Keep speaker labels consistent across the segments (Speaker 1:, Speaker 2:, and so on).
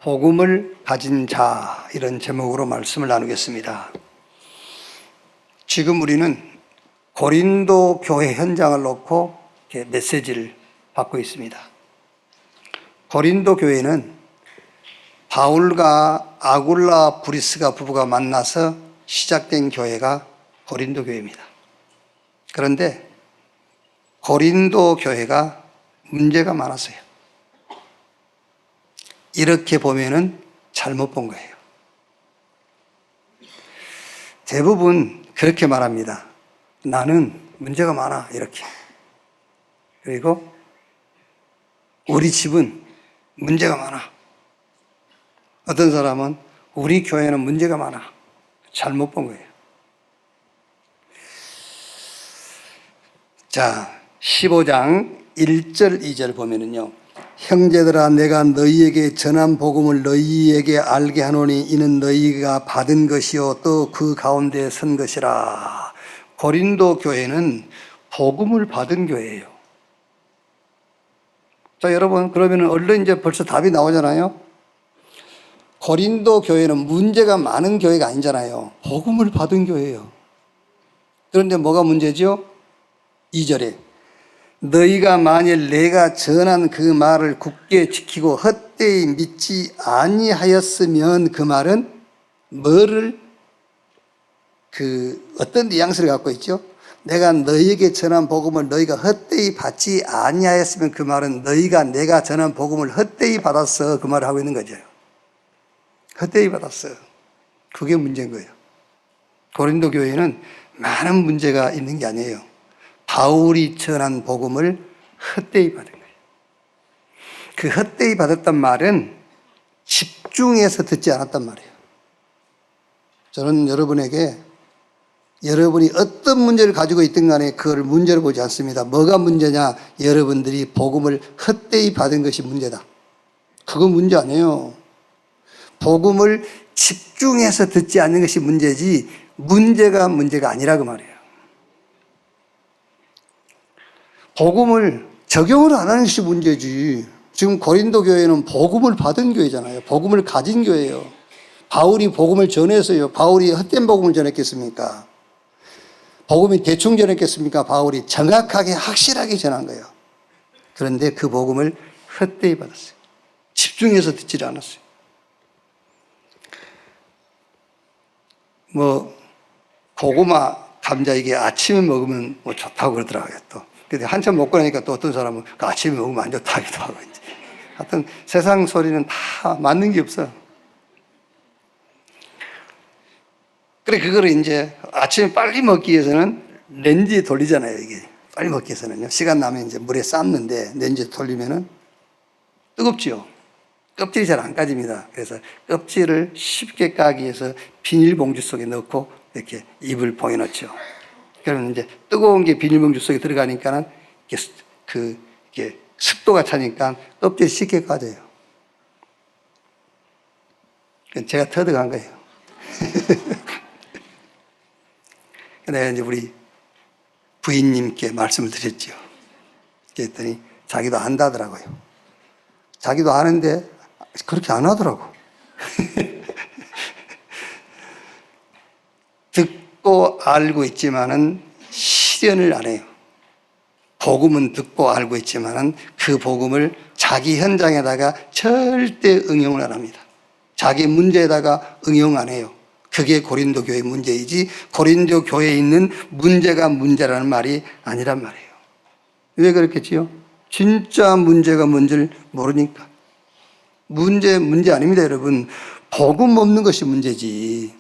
Speaker 1: 복음을 가진 자, 이런 제목으로 말씀을 나누겠습니다. 지금 우리는 고린도 교회 현장을 놓고 메시지를 받고 있습니다. 고린도 교회는 바울과 아굴라 브리스가 부부가 만나서 시작된 교회가 고린도 교회입니다. 그런데 고린도 교회가 문제가 많았어요. 이렇게 보면은 잘못 본 거예요. 대부분 그렇게 말합니다. 나는 문제가 많아, 이렇게. 그리고 우리 집은 문제가 많아. 어떤 사람은 우리 교회는 문제가 많아. 잘못 본 거예요. 자, 15장 1절 2절 보면은요, 형제들아, 내가 너희에게 전한 복음을 너희에게 알게 하노니 이는 너희가 받은 것이요 또 그 가운데 선 것이라. 고린도 교회는 복음을 받은 교회예요. 자, 여러분, 그러면 얼른 이제 벌써 답이 나오잖아요. 고린도 교회는 문제가 많은 교회가 아니잖아요. 복음을 받은 교회예요. 그런데 뭐가 문제죠? 2절에 너희가 만일 내가 전한 그 말을 굳게 지키고 헛되이 믿지 아니하였으면, 그 말은 뭐를 어떤 뉘앙스를 갖고 있죠? 내가 너희에게 전한 복음을 너희가 헛되이 받지 아니하였으면, 그 말은 너희가 내가 전한 복음을 헛되이 받았어, 그 말을 하고 있는 거죠. 헛되이 받았어. 그게 문제인 거예요. 고린도 교회는 많은 문제가 있는 게 아니에요. 바울이 전한 복음을 헛되이 받은 거예요. 그 헛되이 받았단 말은 집중해서 듣지 않았단 말이에요. 저는 여러분에게 여러분이 어떤 문제를 가지고 있든 간에 그걸 문제로 보지 않습니다. 뭐가 문제냐? 여러분들이 복음을 헛되이 받은 것이 문제다. 그건 문제 아니에요. 복음을 집중해서 듣지 않는 것이 문제지, 문제가 아니라 그 말이에요. 복음을 적용을 안 하는 것이 문제지. 지금 고린도 교회는 복음을 받은 교회잖아요. 복음을 가진 교회예요. 바울이 복음을 전해서요. 바울이 헛된 복음을 전했겠습니까? 복음이 대충 전했겠습니까? 바울이 정확하게 확실하게 전한 거예요. 그런데 그 복음을 헛되이 받았어요. 집중해서 듣지 않았어요. 고구마, 감자 이게 아침에 먹으면 좋다고 그러더라고요, 또. 근데 한참 먹고 나니까 또 어떤 사람은 아침에 먹으면 안 좋다기도 하고, 이제. 하여튼 세상 소리는 다 맞는 게 없어요. 그래, 그거를 이제 아침에 빨리 먹기 위해서는 렌즈에 돌리잖아요, 이게. 빨리 먹기 위해서는요. 시간 나면 이제 물에 삶는데 렌즈에 돌리면은 뜨겁지요. 껍질이 잘 안 까집니다. 그래서 껍질을 쉽게 까기 위해서 비닐봉지 속에 넣고 이렇게 입을 봉해 놓죠. 그러면 이제 뜨거운 게 비닐봉지 속에 들어가니까는 이게 습도가 차니까 껍질이 쉽게 까져요. 제가 터득한 거예요. 내가 이제 우리 부인님께 말씀을 드렸죠. 그랬더니 자기도 안다더라고요. 자기도 아는데 그렇게 안 하더라고. 듣고 알고 있지만은 실현을 안 해요. 복음은 듣고 알고 있지만은 그 복음을 자기 현장에다가 절대 응용을 안 합니다. 자기 문제에다가 응용 안 해요. 그게 고린도 교회의 문제이지, 고린도 교회에 있는 문제가 문제라는 말이 아니란 말이에요. 왜 그렇겠지요? 진짜 문제가 뭔지를 모르니까. 문제 아닙니다, 여러분. 복음 없는 것이 문제지.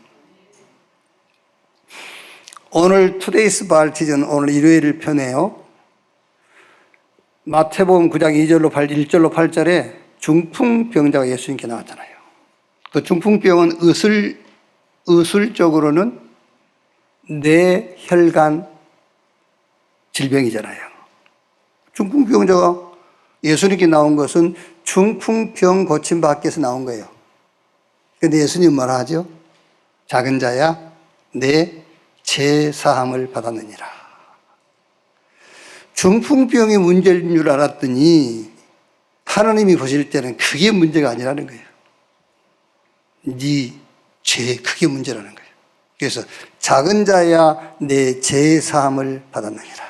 Speaker 1: 오늘 투데이스 발티전, 오늘 일요일을 펴내요. 마태복음 9장 1절로 8절에 중풍병자가 예수님께 나왔잖아요. 그 중풍병은 의술적으로는 뇌혈관 질병이잖아요. 중풍병자가 예수님께 나온 것은 중풍병 고침받기 위해서 나온 거예요. 그런데 예수님은 뭐라 하죠? 작은 자야, 내 죄사함을 받았느니라. 중풍병이 문제인 줄 알았더니 하나님이 보실 때는 그게 문제가 아니라는 거예요. 네 죄의 크게 문제라는 거예요. 그래서 작은 자야 내 죄 사함을 받았느니라.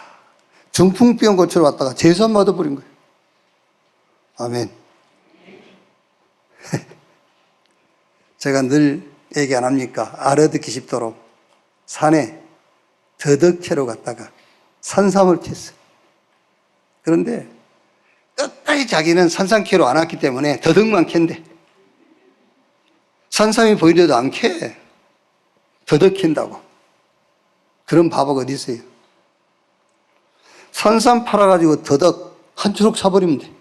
Speaker 1: 중풍병 고치러 왔다가 죄 사함 받아버린 거예요. 아멘. 제가 늘 얘기 안 합니까? 알아듣기 쉽도록 산에 더덕 캐러 갔다가 산삼을 캤어요. 그런데 끝까지 자기는 산삼 캐러 안 왔기 때문에 더덕만 캔대. 산삼이 보이려도 안 캐. 더덕 캔다고. 그런 바보가 어디 있어요? 산삼 팔아가지고 더덕 한 주먹 사버리면 돼.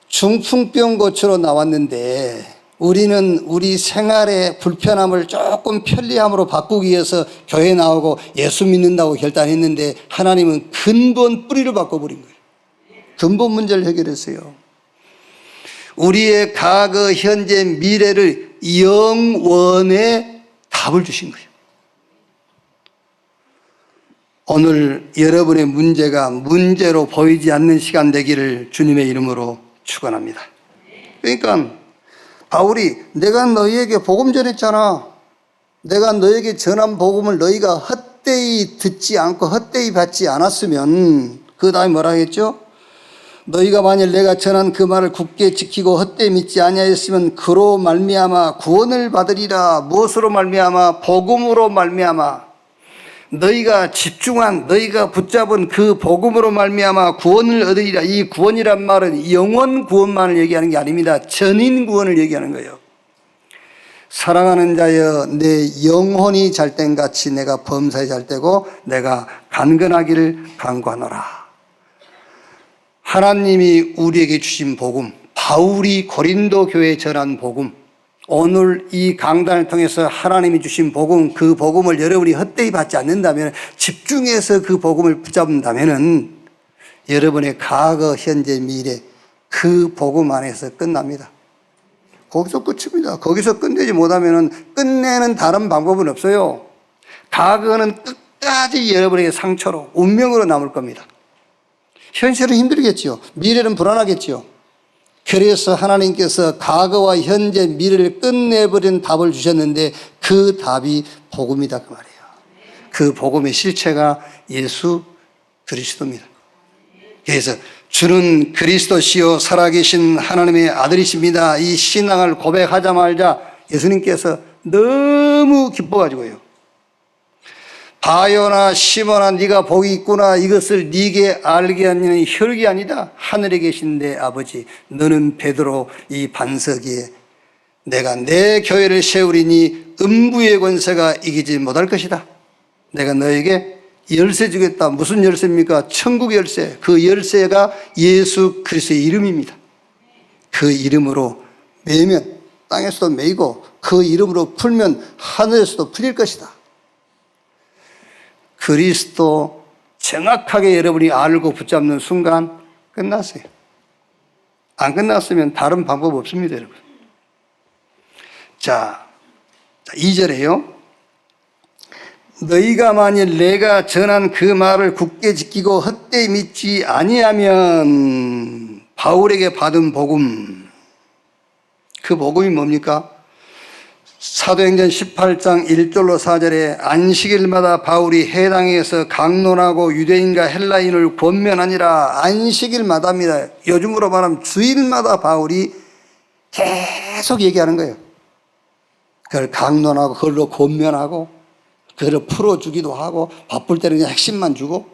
Speaker 1: 중풍병 고치러 나왔는데 우리는 우리 생활의 불편함을 조금 편리함으로 바꾸기 위해서 교회 나오고 예수 믿는다고 결단했는데 하나님은 근본 뿌리를 바꿔버린 거예요. 근본 문제를 해결했어요. 우리의 과거, 현재, 미래를 영원의 답을 주신 거예요. 오늘 여러분의 문제가 문제로 보이지 않는 시간 되기를 주님의 이름으로 축원합니다. 그러니까 바울이 내가 너희에게 복음 전했잖아. 내가 너희에게 전한 복음을 너희가 헛되이 듣지 않고 헛되이 받지 않았으면 그 다음에 뭐라 했죠? 너희가 만일 내가 전한 그 말을 굳게 지키고 헛되이 믿지 아니하였으면 그로 말미암아 구원을 받으리라. 무엇으로 말미암아? 복음으로 말미암아. 너희가 집중한, 너희가 붙잡은 그 복음으로 말미암아 구원을 얻으리라. 이 구원이란 말은 영원 구원만을 얘기하는 게 아닙니다. 전인 구원을 얘기하는 거예요. 사랑하는 자여, 내 영혼이 잘된 같이 내가 범사에 잘되고 내가 강건하기를 간구하노라. 하나님이 우리에게 주신 복음, 바울이 고린도 교회에 전한 복음, 오늘 이 강단을 통해서 하나님이 주신 복음, 그 복음을 여러분이 헛되이 받지 않는다면, 집중해서 그 복음을 붙잡는다면 여러분의 과거, 현재, 미래 그 복음 안에서 끝납니다. 거기서 끝입니다. 거기서 끝내지 못하면 끝내는 다른 방법은 없어요. 과거는 끝까지 여러분에게 상처로, 운명으로 남을 겁니다. 현실은 힘들겠지요. 미래는 불안하겠지요. 그래서 하나님께서 과거와 현재, 미래를 끝내버린 답을 주셨는데 그 답이 복음이다 그 말이에요. 그 복음의 실체가 예수 그리스도입니다. 그래서 주는 그리스도시요 살아계신 하나님의 아들이십니다. 이 신앙을 고백하자마자 예수님께서 너무 기뻐가지고요. 바요나 시몬아 네가 복이 있구나. 이것을 네게 알게 하는 혈육이 아니다. 하늘에 계신 내 아버지, 너는 베드로 이 반석 위에 내가 내 교회를 세우리니 음부의 권세가 이기지 못할 것이다. 내가 너에게 열쇠 주겠다. 무슨 열쇠입니까? 천국 열쇠. 그 열쇠가 예수 그리스도의 이름입니다. 그 이름으로 매면 땅에서도 매이고 그 이름으로 풀면 하늘에서도 풀릴 것이다. 그리스도 정확하게 여러분이 알고 붙잡는 순간 끝났어요. 안 끝났으면 다른 방법 없습니다, 여러분. 자, 2절에요. 너희가 만일 내가 전한 그 말을 굳게 지키고 헛되이 믿지 아니하면, 바울에게 받은 복음, 그 복음이 뭡니까? 사도행전 18장 1절로 4절에 안식일마다 바울이 해당에서 강론하고 유대인과 헬라인을 권면하니라. 안식일마다입니다. 요즘으로 말하면 주일마다 바울이 계속 얘기하는 거예요. 그걸 강론하고 그걸로 권면하고 그걸 풀어주기도 하고, 바쁠 때는 그냥 핵심만 주고,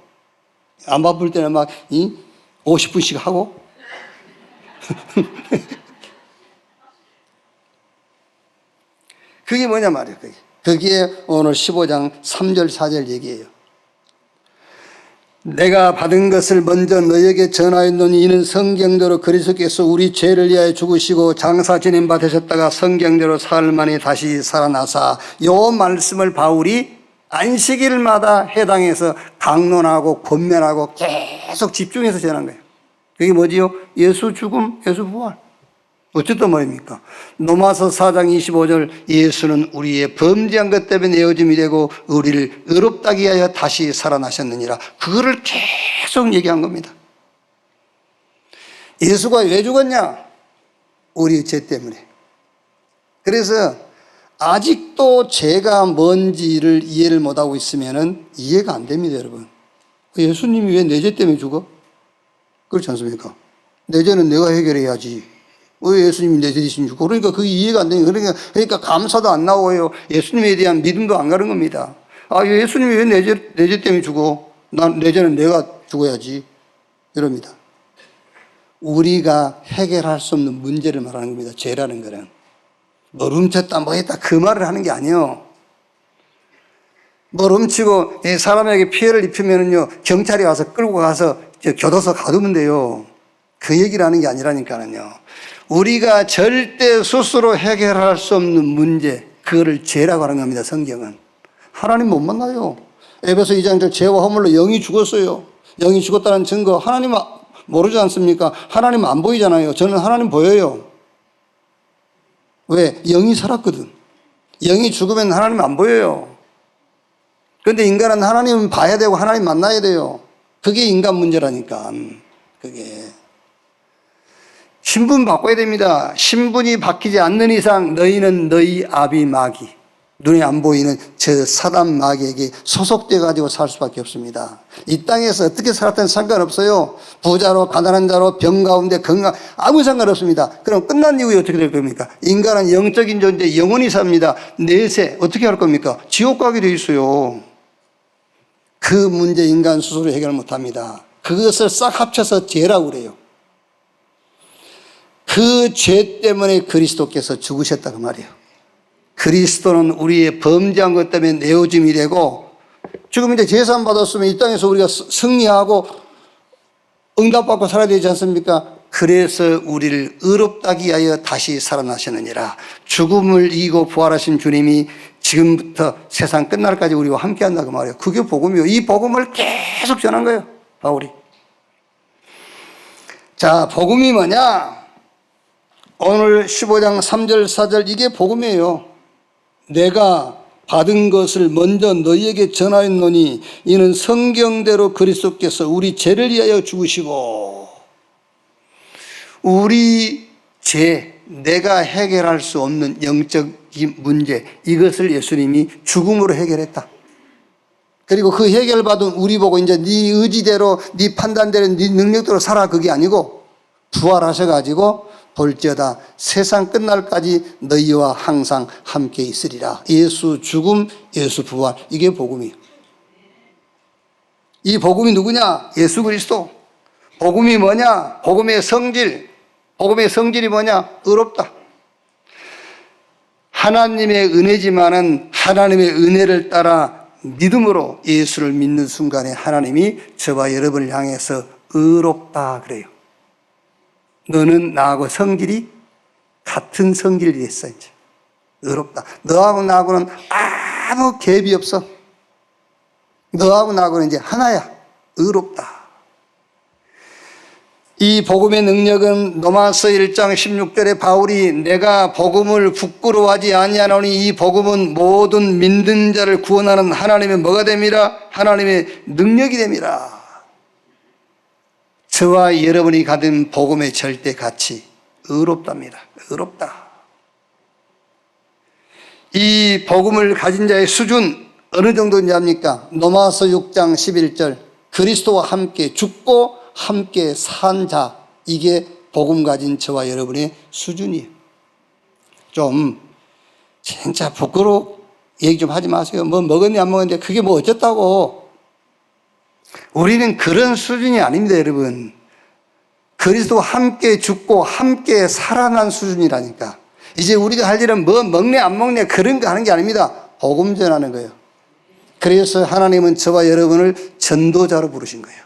Speaker 1: 안 바쁠 때는 막 50분씩 하고. 그게 뭐냐 말이에요. 그게 오늘 15장 3절 4절 얘기예요. 내가 받은 것을 먼저 너에게 전하였노니 이는 성경대로 그리스도께서 우리 죄를 위하여 죽으시고 장사 지낸 바 되셨다가 성경대로 사흘 만에 다시 살아나사. 요 말씀을 바울이 안식일마다 해당해서 강론하고 권면하고 계속 집중해서 전한 거예요. 그게 뭐지요? 예수 죽음, 예수 부활. 어쨌든 말입니까? 로마서 4장 25절, 예수는 우리의 범죄한 것 때문에 내어짐이 되고 우리를 의롭다기 하여 다시 살아나셨느니라. 그거를 계속 얘기한 겁니다. 예수가 왜 죽었냐? 우리 죄 때문에. 그래서 아직도 죄가 뭔지를 이해를 못하고 있으면 이해가 안 됩니다, 여러분. 예수님이 왜 내 죄 때문에 죽어? 그렇지 않습니까? 내 죄는 내가 해결해야지. 왜 예수님이 내 죄 대신 죽어? 그러니까 그게 이해가 안 되니까. 그러니까 감사도 안 나오고요. 예수님에 대한 믿음도 안 가는 겁니다. 아, 예수님이 왜 내 죄 때문에 죽어? 내 죄는 내가 죽어야지. 이럽니다. 우리가 해결할 수 없는 문제를 말하는 겁니다. 죄라는 거는. 뭐 훔쳤다, 뭐 했다, 그 말을 하는 게 아니에요. 뭐 훔치고 사람에게 피해를 입히면은요, 경찰이 와서 끌고 가서 교도소 가두면 돼요. 그 얘기를 하는 게 아니라니까는요. 우리가 절대 스스로 해결할 수 없는 문제, 그거를 죄라고 하는 겁니다, 성경은. 하나님 못 만나요. 에베소 2장 1절 죄와 허물로 영이 죽었어요. 영이 죽었다는 증거, 하나님 모르지 않습니까? 하나님 안 보이잖아요. 저는 하나님 보여요. 왜? 영이 살았거든. 영이 죽으면 하나님 안 보여요. 그런데 인간은 하나님 봐야 되고 하나님 만나야 돼요. 그게 인간 문제라니까. 그게. 신분 바꿔야 됩니다. 신분이 바뀌지 않는 이상 너희는 너희 아비 마귀, 눈에 안 보이는 저 사단 마귀에게 소속돼 가지고 살 수밖에 없습니다. 이 땅에서 어떻게 살았든 상관없어요. 부자로 가난한 자로 병 가운데 건강 아무 상관없습니다. 그럼 끝난 이후에 어떻게 될 겁니까? 인간은 영적인 존재, 영원히 삽니다. 내세 어떻게 할 겁니까? 지옥 가게 돼 있어요. 그 문제 인간 스스로 해결 못합니다. 그것을 싹 합쳐서 죄라고 그래요. 그 죄 때문에 그리스도께서 죽으셨다 그 말이에요. 그리스도는 우리의 범죄한 것 때문에 내어짐이 되고, 지금 이제 제사함 받았으면 이 땅에서 우리가 승리하고 응답받고 살아야 되지 않습니까? 그래서 우리를 의롭다기 위하여 다시 살아나셨느니라. 죽음을 이기고 부활하신 주님이 지금부터 세상 끝날까지 우리와 함께 한다고 말이에요. 그게 복음이에요. 이 복음을 계속 전한 거예요, 바울이. 자, 복음이 뭐냐? 오늘 15장 3절 4절 이게 복음이에요. 내가 받은 것을 먼저 너희에게 전하였노니 이는 성경대로 그리스도께서 우리 죄를 위하여 죽으시고, 우리 죄, 내가 해결할 수 없는 영적인 문제, 이것을 예수님이 죽음으로 해결했다. 그리고 그 해결받은 우리 보고 이제 네 의지대로, 네 판단대로, 네 능력대로 살아, 그게 아니고 부활하셔가지고 볼지어다 세상 끝날까지 너희와 항상 함께 있으리라. 예수 죽음, 예수 부활, 이게 복음이에요. 이 복음이 누구냐? 예수 그리스도. 복음이 뭐냐? 복음의 성질. 복음의 성질이 뭐냐? 의롭다. 하나님의 은혜지만은 하나님의 은혜를 따라 믿음으로 예수를 믿는 순간에 하나님이 저와 여러분을 향해서 의롭다 그래요. 너는 나하고 성질이 같은 성질이 됐어, 이제. 의롭다. 너하고 나하고는 아무 갭이 없어. 너하고 나하고는 이제 하나야. 의롭다. 이 복음의 능력은 로마서 1장 16절에 바울이 내가 복음을 부끄러워하지 아니하노니 이 복음은 모든 믿는 자를 구원하는 하나님의 뭐가 됨이라? 하나님의 능력이 됨이라. 저와 여러분이 가진 복음의 절대 가치, 의롭답니다. 의롭다. 이 복음을 가진 자의 수준 어느 정도인지 압니까? 로마서 6장 11절 그리스도와 함께 죽고 함께 산 자, 이게 복음 가진 저와 여러분의 수준이에요. 좀 진짜 부끄러워 얘기 좀 하지 마세요. 뭐 먹었니 안 먹었는데 그게 뭐 어쨌다고. 우리는 그런 수준이 아닙니다, 여러분. 그리스도와 함께 죽고 함께 살아난 수준이라니까. 이제 우리가 할 일은 뭐 먹네 안 먹네 그런 거 하는 게 아닙니다. 복음 전하는 거예요. 그래서 하나님은 저와 여러분을 전도자로 부르신 거예요.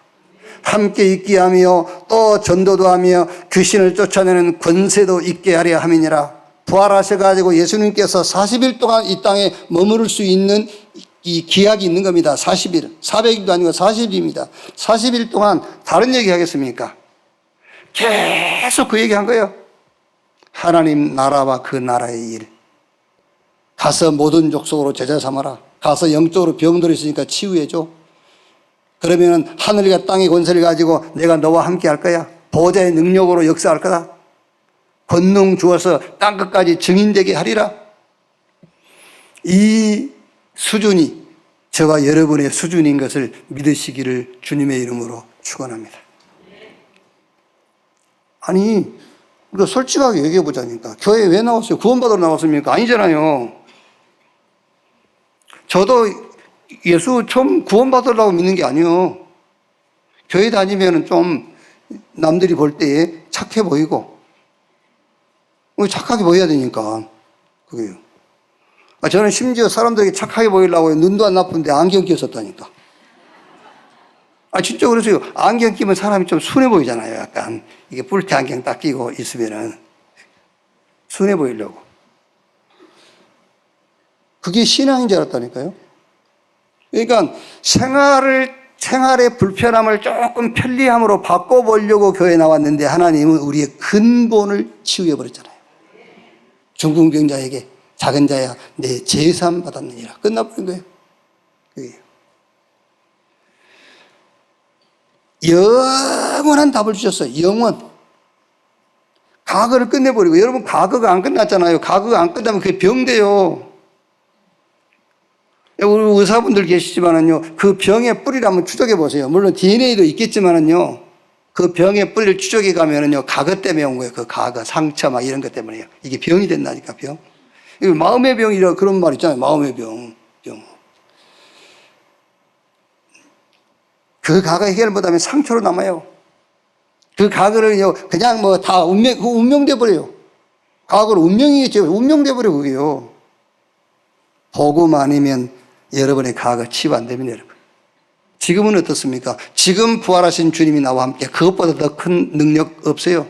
Speaker 1: 함께 있게 하며 또 전도도 하며 귀신을 쫓아내는 권세도 있게 하려 함이니라. 부활하셔가지고 예수님께서 40일 동안 이 땅에 머무를 수 있는 이 기약이 있는 겁니다. 40일. 400일도 아니고 40일입니다. 40일 동안 다른 얘기 하겠습니까? 계속 그 얘기 한 거예요. 하나님 나라와 그 나라의 일. 가서 모든 족속으로 제자 삼아라. 가서 영적으로 병들어 있으니까 치유해줘. 그러면 하늘과 땅의 권세를 가지고 내가 너와 함께 할 거야. 보좌의 능력으로 역사할 거다. 권능 주어서 땅끝까지 증인되게 하리라. 이 수준이 저와 여러분의 수준인 것을 믿으시기를 주님의 이름으로 축원합니다. 아니, 우리가 솔직하게 얘기해 보자니까. 교회 왜 나왔어요? 구원받으러 나왔습니까? 아니잖아요. 저도 예수 처음 구원받으려고 믿는 게 아니에요. 교회 다니면 좀 남들이 볼 때에 착해 보이고, 착하게 보여야 되니까. 그게요. 저는 심지어 사람들에게 착하게 보이려고 눈도 안 나쁜데 안경 꼈었다니까. 진짜 그래서요. 안경 끼면 사람이 좀 순해 보이잖아요. 약간. 이게 뿔테 안경 딱 끼고 있으면은. 순해 보이려고. 그게 신앙인 줄 알았다니까요. 그러니까 생활의 불편함을 조금 편리함으로 바꿔보려고 교회에 나왔는데 하나님은 우리의 근본을 치유해버렸잖아요. 중풍병자에게 작은 자야 내 제삼 받았느니라. 끝나버린 거예요. 그게. 영원한 답을 주셨어요. 영원. 과거를 끝내버리고. 여러분 과거가 안 끝났잖아요. 과거가 안 끝나면 그게 병돼요. 우리 의사분들 계시지만은요, 그 병의 뿌리를 한번 추적해 보세요. 물론 DNA도 있겠지만은요, 그 병의 뿌리를 추적해 가면은요, 과거 때문에 온 거예요. 그 과거, 상처 막 이런 것 때문에요. 이게 병이 된다니까, 병. 이거 마음의 병이라 그런 말 있잖아요. 마음의 병. 그 과거 해결 못하면 상처로 남아요. 그 과거를요, 그냥 뭐 다 운명돼 버려요. 과거를 운명이겠죠. 운명돼 버려, 그게요. 복음 아니면 여러분의 과거 치유 안 됩니다, 여러분. 지금은 어떻습니까? 지금 부활하신 주님이 나와 함께 그것보다 더 큰 능력 없어요.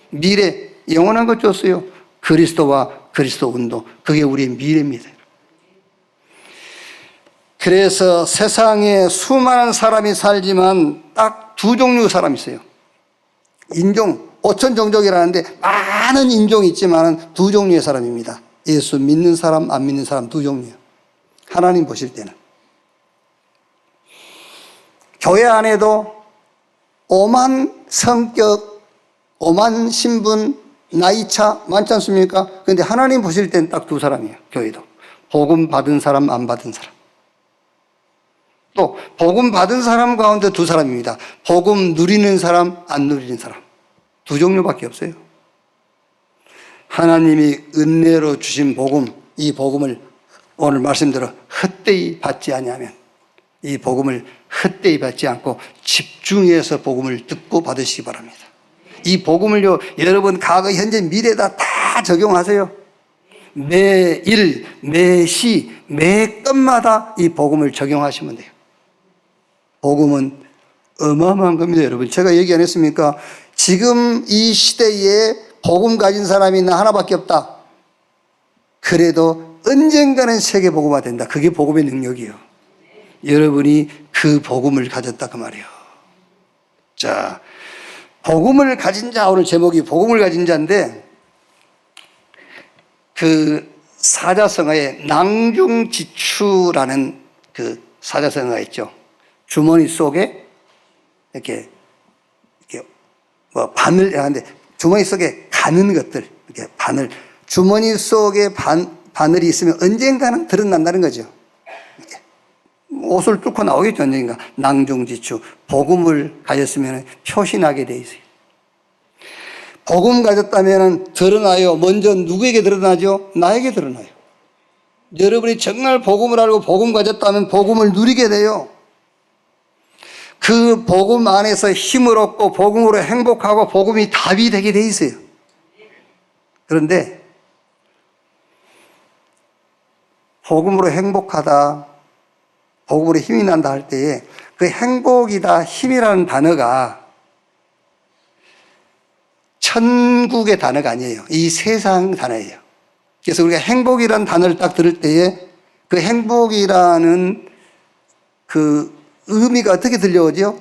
Speaker 1: 미래, 영원한 것 줬어요. 그리스도와 그리스도 운동. 그게 우리의 미래입니다. 그래서 세상에 수많은 사람이 살지만 딱 두 종류의 사람이 있어요. 인종, 5천 종족이라는데 많은 인종이 있지만 두 종류의 사람입니다. 예수 믿는 사람, 안 믿는 사람 두 종류예요. 하나님 보실 때는. 교회 안에도 오만 성격, 오만 신분, 나이차 많지 않습니까? 그런데 하나님 보실 때는 딱 두 사람이에요. 교회도. 복음 받은 사람, 안 받은 사람. 또 복음 받은 사람 가운데 두 사람입니다. 복음 누리는 사람, 안 누리는 사람. 두 종류밖에 없어요. 하나님이 은혜로 주신 복음, 이 복음을 오늘 말씀대로 헛되이 받지 아니하면, 이 복음을 헛되이 받지 않고 집중해서 복음을 듣고 받으시기 바랍니다. 이 복음을요, 여러분 과거, 현재, 미래다 다 적용하세요. 매일, 매시, 매 건마다 이 복음을 적용하시면 돼요. 복음은 어마어마한 겁니다, 여러분. 제가 얘기 안 했습니까? 지금 이 시대에 복음 가진 사람이 나 하나밖에 없다. 그래도 언젠가는 세계 복음화 된다. 그게 복음의 능력이에요. 여러분이 그 복음을 가졌다 그 말이에요. 자, 복음을 가진 자, 오늘 제목이 복음을 가진 자인데, 그 사자성어에 낭중지추라는 그 사자성어가 있죠. 주머니 속에 이렇게 뭐 바늘 하는데 주머니 속에 가는 것들, 이렇게 바늘, 주머니 속에 바늘이 있으면 언젠가는 드러난다는 거죠. 이렇게 옷을 뚫고 나오겠죠, 언젠가. 낭중지추, 복음을 가졌으면 표시나게 돼 있어요. 복음 가졌다면 드러나요. 먼저 누구에게 드러나죠? 나에게 드러나요. 여러분이 정말 복음을 알고 복음 가졌다면 복음을 누리게 돼요. 그 복음 안에서 힘을 얻고 복음으로 행복하고 복음이 답이 되게 돼 있어요. 그런데 복음으로 행복하다, 복음으로 힘이 난다 할 때에 그 행복이다, 힘이라는 단어가 천국의 단어가 아니에요. 이 세상 단어예요. 그래서 우리가 행복이라는 단어를 딱 들을 때에 그 행복이라는 그 의미가 어떻게 들려오죠?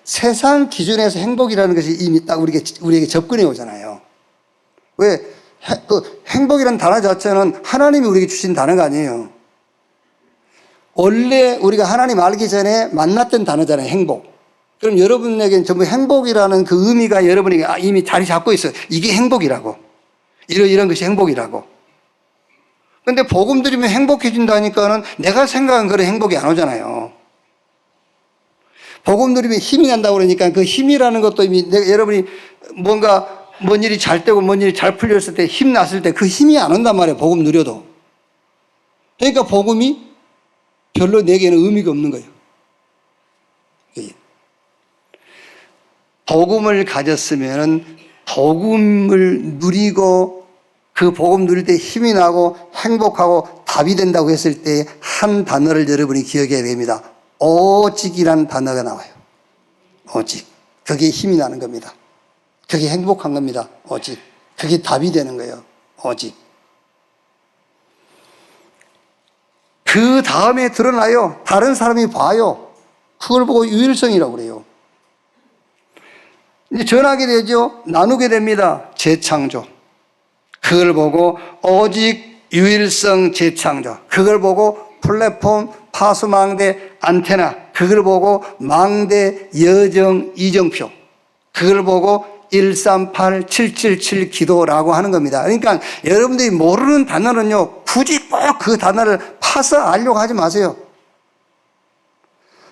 Speaker 1: 세상 기준에서 행복이라는 것이 이미 딱 우리에게 접근해 오잖아요. 왜? 그 행복이라는 단어 자체는 하나님이 우리에게 주신 단어가 아니에요. 원래 우리가 하나님 알기 전에 만났던 단어잖아요, 행복. 그럼 여러분에게는 전부 행복이라는 그 의미가 여러분에게 이미 자리 잡고 있어요. 이게 행복이라고. 이런 것이 행복이라고. 근데 복음 들으면 행복해진다니까는 내가 생각한 그런 행복이 안 오잖아요. 복음 들으면 힘이 난다고 그러니까 그 힘이라는 것도 이미 여러분이 뭔가 뭔 일이 잘 되고 뭔 일이 잘 풀렸을 때 힘 났을 때 그 힘이 안 온단 말이에요. 복음 누려도. 그러니까 복음이 별로 내게는 의미가 없는 거예요. 복음을 가졌으면 복음을 누리고 그 복음 누릴 때 힘이 나고 행복하고 답이 된다고 했을 때 한 단어를 여러분이 기억해야 됩니다. 오직이란 단어가 나와요. 오직. 그게 힘이 나는 겁니다. 그게 행복한 겁니다. 오직. 그게 답이 되는 거예요. 오직. 그 다음에 드러나요. 다른 사람이 봐요. 그걸 보고 유일성이라고 그래요. 이제 전하게 되죠. 나누게 됩니다. 재창조. 그걸 보고 오직 유일성 재창조. 그걸 보고 플랫폼 파수망대 안테나. 그걸 보고 망대 여정 이정표. 그걸 보고 138 777 기도라고 하는 겁니다. 그러니까 여러분들이 모르는 단어는요, 굳이 꼭 그 단어를 파서 알려고 하지 마세요.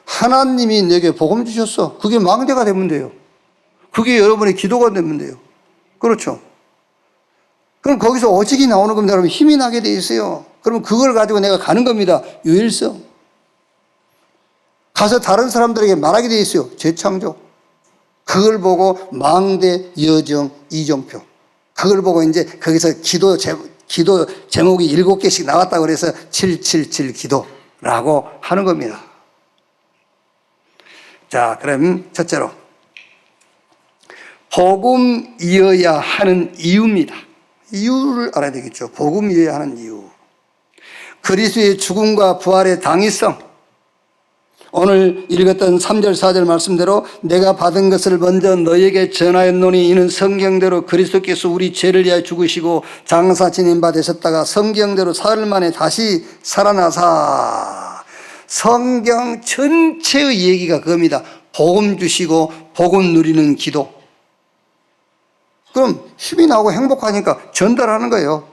Speaker 1: 하나님이 내게 복음 주셨어. 그게 망대가 되면 돼요. 그게 여러분의 기도가 되면 돼요. 그렇죠? 그럼 거기서 오직이 나오는 겁니다. 그러면 힘이 나게 돼 있어요. 그러면 그걸 가지고 내가 가는 겁니다. 유일성. 가서 다른 사람들에게 말하게 돼 있어요. 재창조. 그걸 보고 망대, 여정, 이정표. 그걸 보고 이제 거기서 기도 제목이 7개씩 나왔다고 그래서 777 기도라고 하는 겁니다. 자, 그럼 첫째로 복음이어야 하는 이유입니다. 이유를 알아야 되겠죠. 복음이어야 하는 이유. 그리스도의 죽음과 부활의 당위성. 오늘 읽었던 3절 4절 말씀대로 내가 받은 것을 먼저 너에게 전하였노니 이는 성경대로 그리스도께서 우리 죄를 위하여 죽으시고 장사 지낸 바 되셨다가 성경대로 사흘 만에 다시 살아나사. 성경 전체의 얘기가 그겁니다. 복음 주시고 복음 누리는 기도. 그럼 힘이 나고 행복하니까 전달하는 거예요.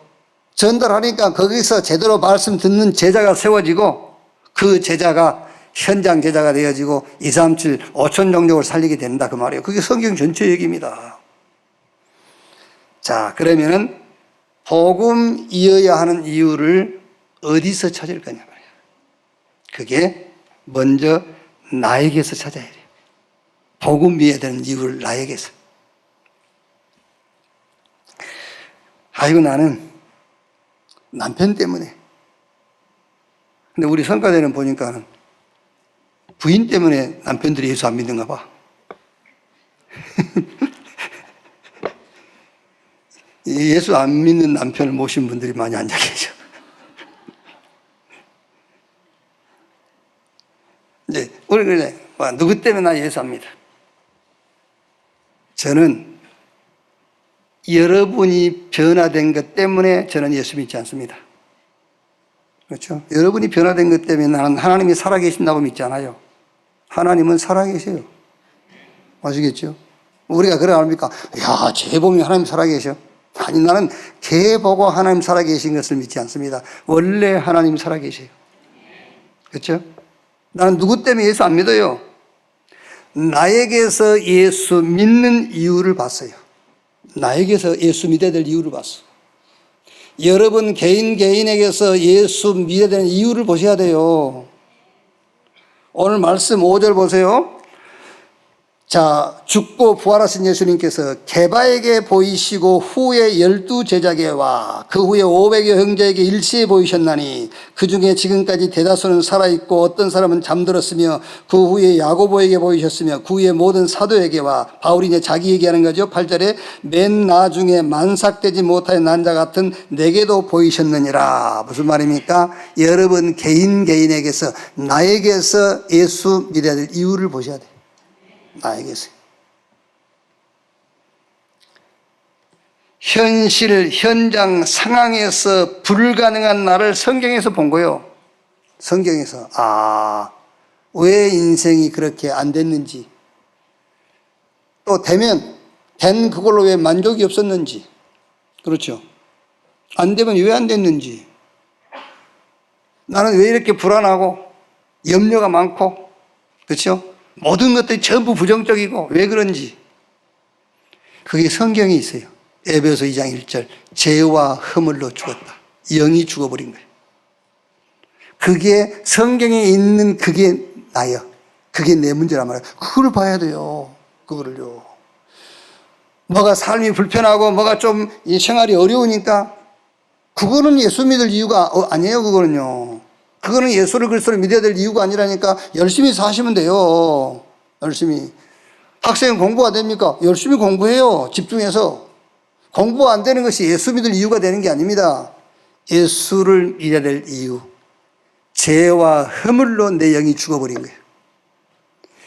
Speaker 1: 전달하니까 거기서 제대로 말씀 듣는 제자가 세워지고 그 제자가 현장 제자가 되어지고 237 5천 종족을 살리게 된다 그 말이에요. 그게 성경 전체 얘기입니다. 자, 그러면은 복음이어야 하는 이유를 어디서 찾을 거냐 말이에요. 그게 먼저 나에게서 찾아야 돼요. 복음이어야 되는 이유를 나에게서. 아이고 나는 남편 때문에. 근데 우리 성가대는 보니까는 부인 때문에 남편들이 예수 안 믿는가 봐. 예수 안 믿는 남편을 모신 분들이 많이 앉아 계셔. 이제 우리 그래, 누구 때문에 나 예수 안 믿어? 저는 여러분이 변화된 것 때문에 저는 예수 믿지 않습니다. 그렇죠? 여러분이 변화된 것 때문에 나는 하나님이 살아계신다고 믿지 않아요. 하나님은 살아계세요. 아시겠죠? 우리가 그래 합니까? 야, 죄 보면 하나님 살아계셔. 아니, 나는 죄 보고 하나님 살아계신 것을 믿지 않습니다. 원래 하나님 살아계세요. 그렇죠? 나는 누구 때문에 예수 안 믿어요? 나에게서 예수 믿는 이유를 봤어요. 나에게서 예수 믿어야 될 이유를 봤어. 여러분 개인에게서 예수 믿어야 되는 이유를 보셔야 돼요. 오늘 말씀 5절 보세요. 자, 죽고 부활하신 예수님께서 게바에게 보이시고 후에 12제자에게와 그 후에 500여 형제에게 일시에 보이셨나니 그 중에 지금까지 대다수는 살아있고 어떤 사람은 잠들었으며 그 후에 야고보에게 보이셨으며 그 후에 모든 사도에게와 바울이 이제 자기 얘기하는 거죠. 8절에 맨 나중에 만삭되지 못하여 난 자 같은 내게도 보이셨느니라. 무슨 말입니까? 여러분 개인에게서 나에게서 예수 믿어야 될 이유를 보셔야 돼요. 나에게서. 현실, 현장, 상황에서 불가능한 나를 성경에서 본 거예요. 성경에서. 왜 인생이 그렇게 안 됐는지, 또 된 그걸로 왜 만족이 없었는지, 그렇죠? 안 되면 왜 안 됐는지, 나는 왜 이렇게 불안하고 염려가 많고, 그렇죠? 모든 것들이 전부 부정적이고 왜 그런지, 그게 성경에 있어요. 에베소 2장 1절, 죄와 허물로 죽었다. 영이 죽어버린 거예요. 그게 성경에 있는 그게 나예요. 그게 내 문제란 말이에요. 그걸 봐야 돼요. 그거를요. 뭐가 삶이 불편하고 뭐가 좀 이 생활이 어려우니까 그거는 예수 믿을 이유가 아니에요. 그거는요. 그거는 예수를 그리스도를 믿어야 될 이유가 아니라니까. 열심히 사시면 돼요. 열심히. 학생은 공부가 됩니까? 열심히 공부해요. 집중해서. 공부 안 되는 것이 예수 믿을 이유가 되는 게 아닙니다. 예수를 믿어야 될 이유. 죄와 허물로 내 영이 죽어버린 거예요.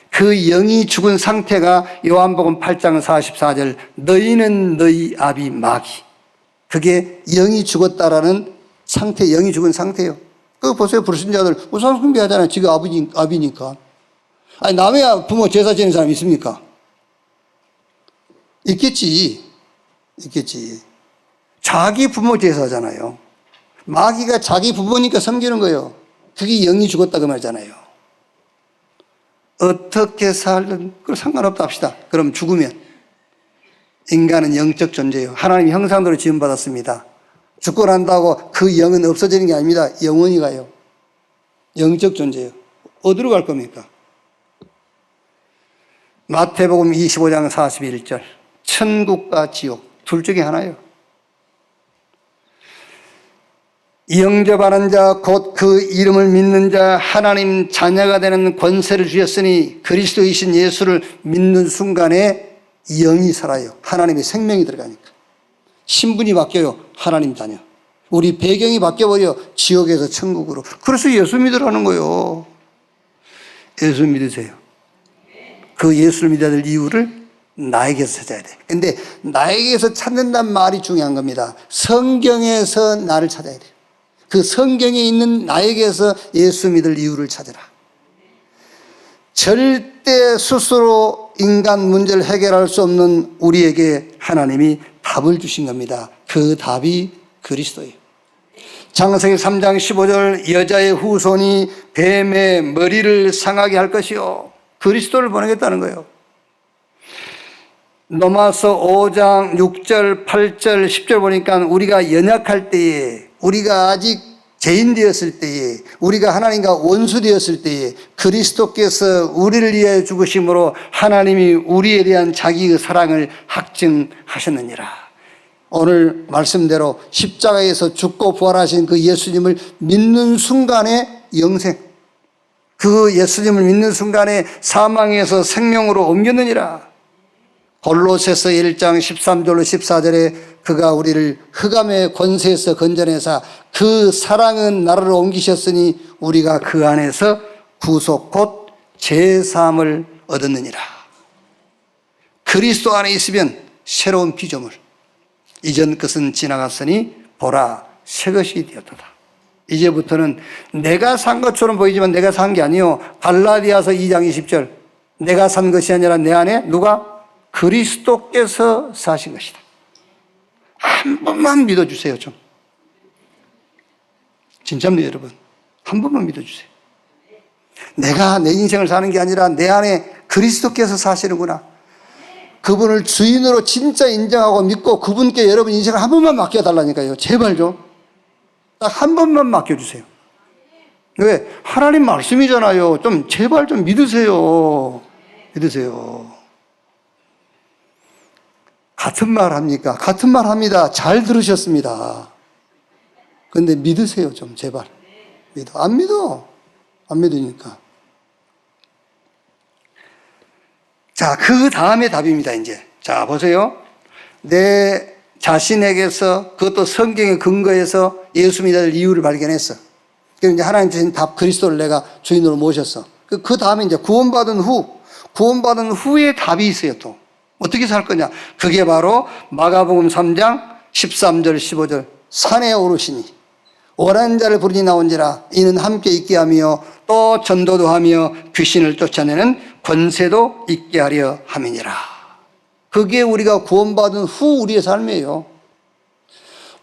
Speaker 1: 그 영이 죽은 상태가 요한복음 8장 44절, 너희는 너희 아비 마귀. 그게 영이 죽었다라는 상태, 영이 죽은 상태예요. 그거 보세요. 불신자들 우상 숭배하잖아요. 지가 아비니까. 아니, 남의 부모 제사 지내는 사람 있습니까? 있겠지. 자기 부모 제사잖아요. 마귀가 자기 부모니까 섬기는 거예요. 그게 영이 죽었다 그 말이잖아요. 어떻게 살든 그걸 상관없다 합시다. 그럼 죽으면 인간은 영적 존재예요. 하나님 형상대로 지음받았습니다. 죽고 난다고 그 영은 없어지는 게 아닙니다. 영원히 가요. 영적 존재예요. 어디로 갈 겁니까? 마태복음 25장 41절, 천국과 지옥 둘 중에 하나예요. 영접하는 자, 곧 그 이름을 믿는 자, 하나님 자녀가 되는 권세를 주셨으니 그리스도이신 예수를 믿는 순간에 영이 살아요. 하나님의 생명이 들어가니까. 신분이 바뀌어요. 하나님 자녀. 우리 배경이 바뀌어버려. 지옥에서 천국으로. 그래서 예수 믿으라는 거예요. 예수 믿으세요. 그 예수를 믿어야 될 이유를 나에게서 찾아야 돼. 근데 나에게서 찾는다는 말이 중요한 겁니다. 성경에서 나를 찾아야 돼. 그 성경에 있는 나에게서 예수 믿을 이유를 찾으라. 절대 스스로 인간 문제를 해결할 수 없는 우리에게 하나님이 답을 주신 겁니다. 그 답이 그리스도예요. 창세기 3장 15절, 여자의 후손이 뱀의 머리를 상하게 할 것이요. 그리스도를 보내겠다는 거예요. 로마서 5장 6절, 8절, 10절 보니까 우리가 연약할 때에, 우리가 아직 죄인 되었을 때에, 우리가 하나님과 원수 되었을 때에 그리스도께서 우리를 위해 죽으심으로 하나님이 우리에 대한 자기의 사랑을 확증하셨느니라. 오늘 말씀대로 십자가에서 죽고 부활하신 그 예수님을 믿는 순간에 영생, 그 예수님을 믿는 순간에 사망에서 생명으로 옮겼느니라. 골로새서 1장 13절로 14절에 그가 우리를 흑암의 권세에서 건져내사 그 사랑은 나라로 옮기셨으니 우리가 그 안에서 구속 곧 죄사함을 얻었느니라. 그리스도 안에 있으면 새로운 피조물, 이전 것은 지나갔으니 보라 새 것이 되었도다. 이제부터는 내가 산 것처럼 보이지만 내가 산 게 아니요. 갈라디아서 2장 20절, 내가 산 것이 아니라 내 안에 누가? 그리스도께서 사신 것이다. 한 번만 믿어주세요. 좀 진짜입니다. 여러분, 한 번만 믿어주세요. 내가 내 인생을 사는 게 아니라 내 안에 그리스도께서 사시는구나. 그분을 주인으로 진짜 인정하고 믿고 그분께 여러분 인생을 한 번만 맡겨달라니까요. 제발 좀 딱 한 번만 맡겨주세요. 왜? 하나님 말씀이잖아요. 좀 제발 좀 믿으세요. 같은 말 합니까? 같은 말 합니다. 잘 들으셨습니다. 근데 믿으세요. 좀 제발. 안 믿으니까. 자, 그 다음에 답입니다. 이제 자, 보세요. 내 자신에게서, 그것도 성경의 근거에서 예수 믿어야 될 이유를 발견했어. 그럼 이제 하나님 주신 답, 그리스도를 내가 주인으로 모셨어. 그 다음에 이제 구원받은 후에 답이 있어요. 또 어떻게 살 거냐? 그게 바로 마가복음 3장 13절 15절, 산에 오르시니 원하는 자를 부르니 나온지라 이는 함께 있게 하며 또 전도도 하며 귀신을 쫓아내는 권세도 있게 하려 함이니라. 그게 우리가 구원받은 후 우리의 삶이에요.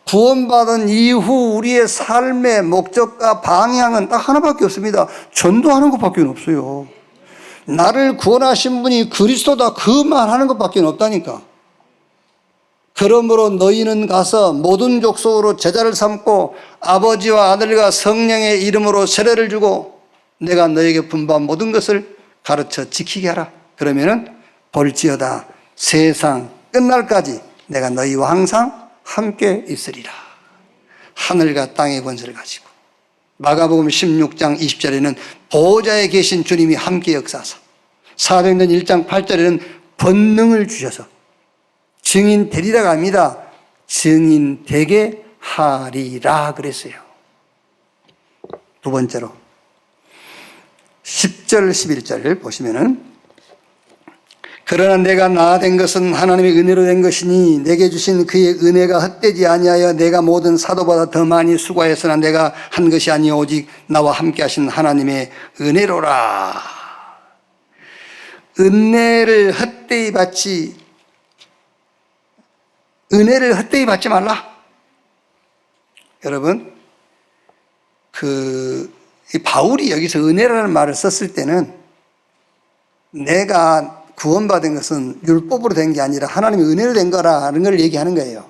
Speaker 1: 구원받은 이후 우리의 삶의 목적과 방향은 딱 하나밖에 없습니다. 전도하는 것밖에 없어요. 나를 구원하신 분이 그리스도다 그 말하는 것밖에 없다니까. 그러므로 너희는 가서 모든 족속으로 제자를 삼고 아버지와 아들과 성령의 이름으로 세례를 주고 내가 너에게 분부한 모든 것을 가르쳐 지키게 하라. 그러면은 볼지어다 세상 끝날까지 내가 너희와 항상 함께 있으리라. 하늘과 땅의 권세를 가지고. 마가복음 16장 20절에는 보호자에 계신 주님이 함께 역사하사, 사도행전 1장 8절에는 권능을 주셔서 증인 되리라가 아닙니다. 증인 되게 하리라 그랬어요. 두 번째로 10절 11절 보시면은 그러나 내가 나된 것은 하나님의 은혜로 된 것이니 내게 주신 그의 은혜가 헛되지 아니하여 내가 모든 사도보다 더 많이 수고하였으나 내가 한 것이 아니오 오직 나와 함께 하신 하나님의 은혜로라. 은혜를 헛되이 받지 말라. 여러분, 이 바울이 여기서 은혜라는 말을 썼을 때는 내가 구원받은 것은 율법으로 된 게 아니라 하나님의 은혜로 된 거라는 걸 얘기하는 거예요.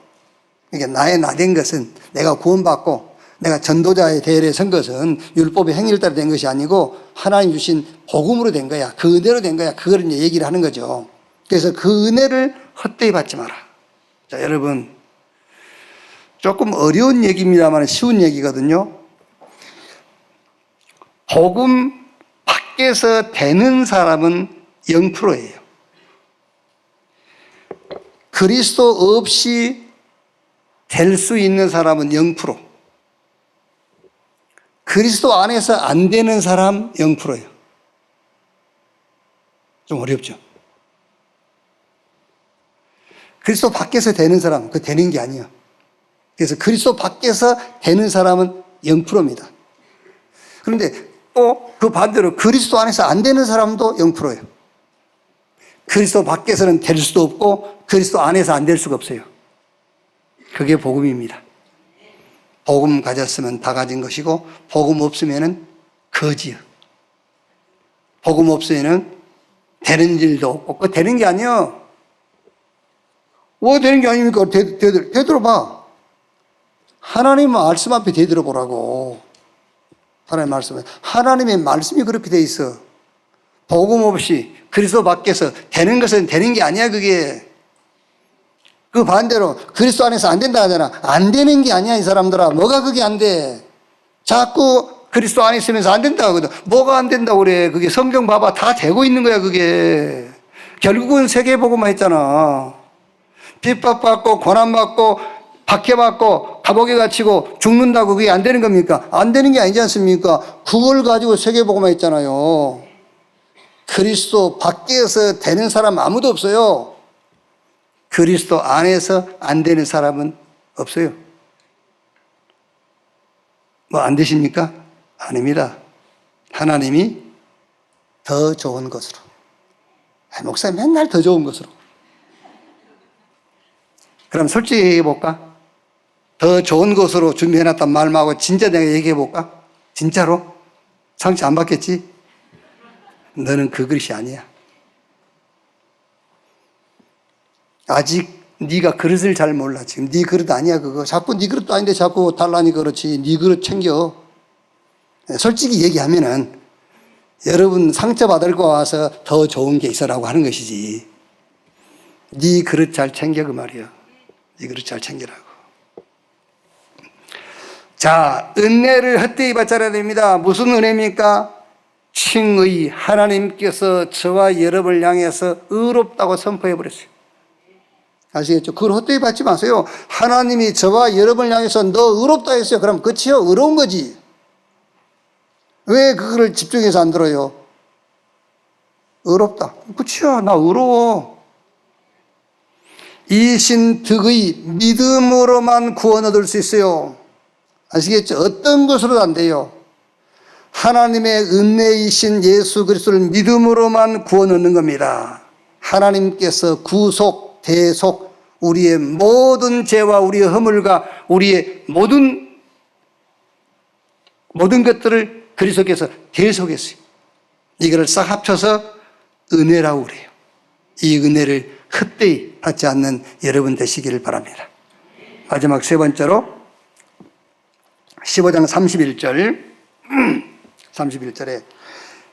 Speaker 1: 그러니까 나의 나된 것은 내가 구원받고 내가 전도자의 대열에 선 것은 율법의 행위를 따라 된 것이 아니고 하나님 주신 복음으로 된 거야. 그 은혜로 된 거야. 그걸 이제 얘기를 하는 거죠. 그래서 그 은혜를 헛되이 받지 마라. 자, 여러분, 조금 어려운 얘기입니다만 쉬운 얘기거든요. 복음 밖에서 되는 사람은 0%예요. 그리스도 없이 될 수 있는 사람은 0%. 그리스도 안에서 안 되는 사람 0%예요. 좀 어렵죠? 그리스도 밖에서 되는 사람, 그 되는 게 아니에요. 그래서 그리스도 밖에서 되는 사람은 0%입니다. 그런데 또 그 반대로 그리스도 안에서 안 되는 사람도 0%예요. 그리스도 밖에서는 될 수도 없고 그리스도 안에서 안 될 수가 없어요. 그게 복음입니다. 복음 가졌으면 다 가진 것이고 복음 없으면은 거지요. 복음 없으면은 되는 일도 없고 그 되는 게 아니에요. 왜 되는 게 아닙니까? 되돌아봐. 하나님 말씀 앞에 되돌아보라고. 하나님의 말씀에. 하나님의 말씀이 그렇게 돼 있어. 복음 없이 그리스도 밖에서 되는 것은 되는 게 아니야, 그게. 그 반대로 그리스도 안에서 안 된다 하잖아. 안 되는 게 아니야, 이 사람들아. 뭐가 그게 안 돼? 자꾸 그리스도 안에 있으면서 안 된다 하거든. 뭐가 안 된다고 그래? 그게 성경 봐봐. 다 되고 있는 거야, 그게. 결국은 세계복음만 했잖아. 핍박받고, 고난받고, 박해받고, 감옥에 갇히고, 죽는다고 그게 안 되는 겁니까? 안 되는 게 아니지 않습니까? 그걸 가지고 세계복음만 했잖아요. 그리스도 밖에서 되는 사람 아무도 없어요. 그리스도 안에서 안 되는 사람은 없어요. 뭐 안 되십니까? 아닙니다. 하나님이 더 좋은 것으로. 목사님 맨날 더 좋은 것으로. 그럼 솔직히 얘기해 볼까? 더 좋은 것으로 준비해놨단 말하고 진짜 내가 얘기해 볼까? 진짜로? 상처 안 받겠지? 너는 그 그릇이 아니야. 아직 네가 그릇을 잘 몰라. 지금 네 그릇 아니야 그거. 자꾸 네 그릇도 아닌데 자꾸 달라니 그렇지. 네 그릇 챙겨. 솔직히 얘기하면은 여러분 상처받을 거 와서 더 좋은 게 있어라고 하는 것이지. 네 그릇 잘 챙겨 그 말이야. 네 그릇 잘 챙기라고. 자, 은혜를 헛되이 받자야 됩니다. 무슨 은혜입니까? 칭의 하나님께서 저와 여러분을 향해서 의롭다고 선포해 버렸어요. 아시겠죠? 그걸 헛되이 받지 마세요. 하나님이 저와 여러분을 향해서 너 의롭다 했어요. 그럼 끝이요. 의로운 거지. 왜 그거를 집중해서 안 들어요? 의롭다. 끝이야. 나 의로워. 이신 득의 믿음으로만 구원 얻을 수 있어요. 아시겠죠? 어떤 것으로도 안 돼요. 하나님의 은혜이신 예수 그리스도를 믿음으로만 구원 얻는 겁니다. 하나님께서 구속, 대속 우리의 모든 죄와 우리의 허물과 우리의 모든 것들을 그리스도께서 대속했어요. 이거를 싹 합쳐서 은혜라고 그래요. 이 은혜를 헛되이 받지 않는 여러분 되시기를 바랍니다. 마지막 세 번째로 15장 31절에